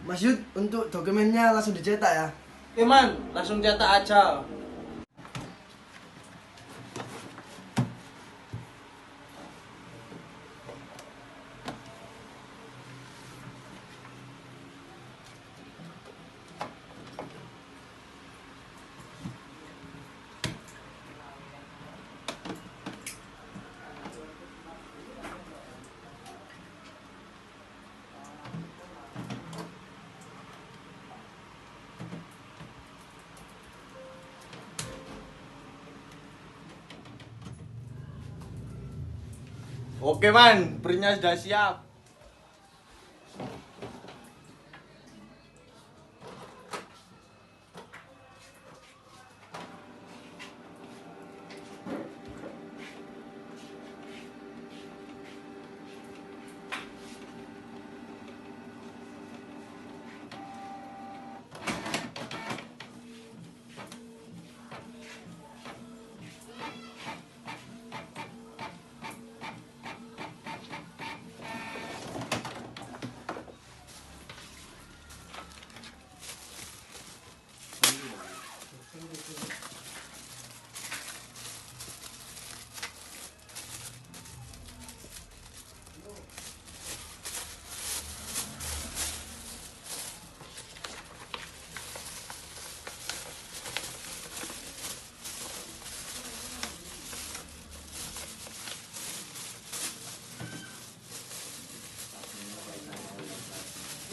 Mas Yud, untuk dokumennya langsung dicetak ya. Oke man, langsung cetak aja. Oke man, printnya sudah siap.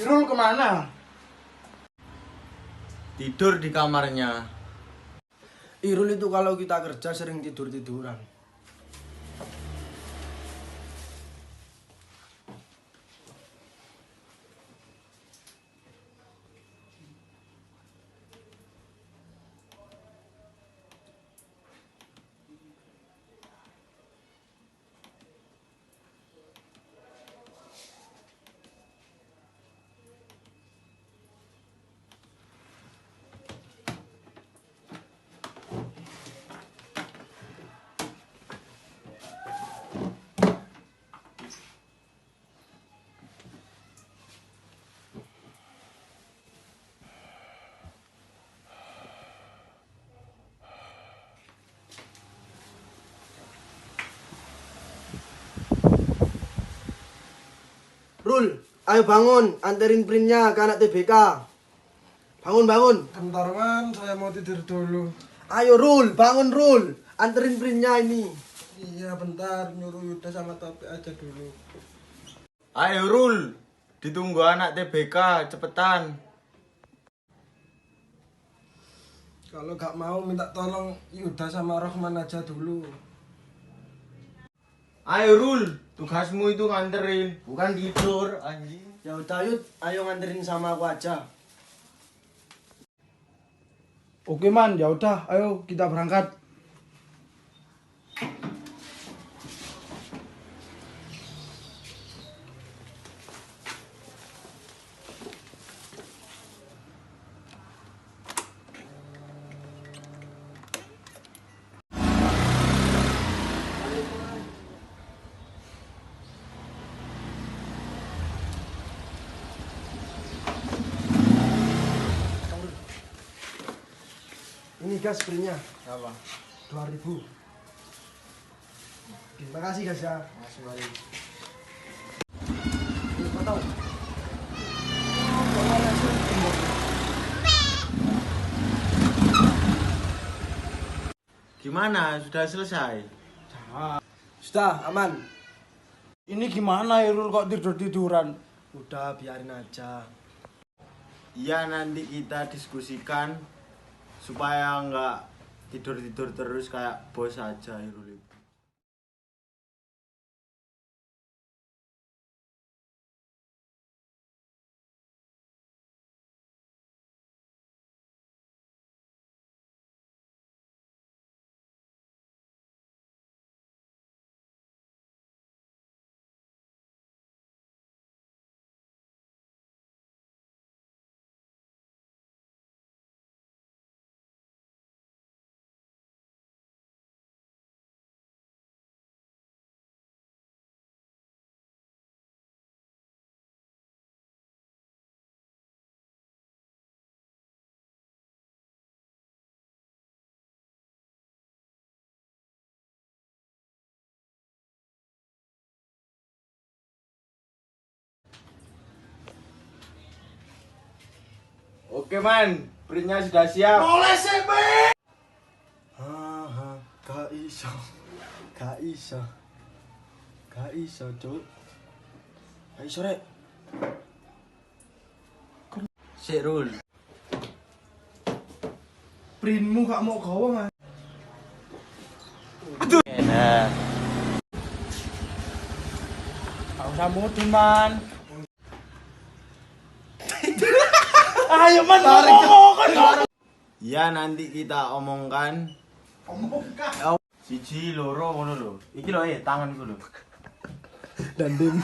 Irul kemana? Tidur di kamarnya. Irul itu kalau kita kerja sering tidur-tiduran. Rul, ayo bangun, anterin printnya ke anak TBK. Bangun, bangun. Bentar man, saya mau tidur dulu. Ayo Rul, bangun Rul, anterin printnya ini. Iya bentar, nyuruh Yuda sama Topik aja dulu. Ayo Rul, ditunggu anak TBK, cepetan. Kalau gak mau minta tolong Yuda sama Rohman aja dulu. Ayo Rul, tugasmu itu nganterin, bukan tidur, anjing. Ya udah Yud, ayo nganterin sama aku aja. Oke man, ya udah, ayo kita berangkat. Ini gas printnya, Apa? 2000. Terima kasih guys ya. Masuk balik. Ini potong. Gimana? Sudah selesai? Sudah, aman. Ini gimana Irul kok tidur-tiduran? Udah, biarin aja. Iya, nanti kita diskusikan supaya nggak tidur-tidur terus kayak bos aja Irul itu. Oke man, printnya sudah siap. Mulai sih, Be. Haha, gak iso. Gak iso, Cuk. Gak iso, Rek. Sik, Rul. Printmu gak mau gawa, Mas. Enak. Gak usah mudun, man. Ayo, Man. Ngomong. Ya nanti kita omongkan. Omongkan. Siji loro ngono lho. Iki lho tangan iku lho. Dandim.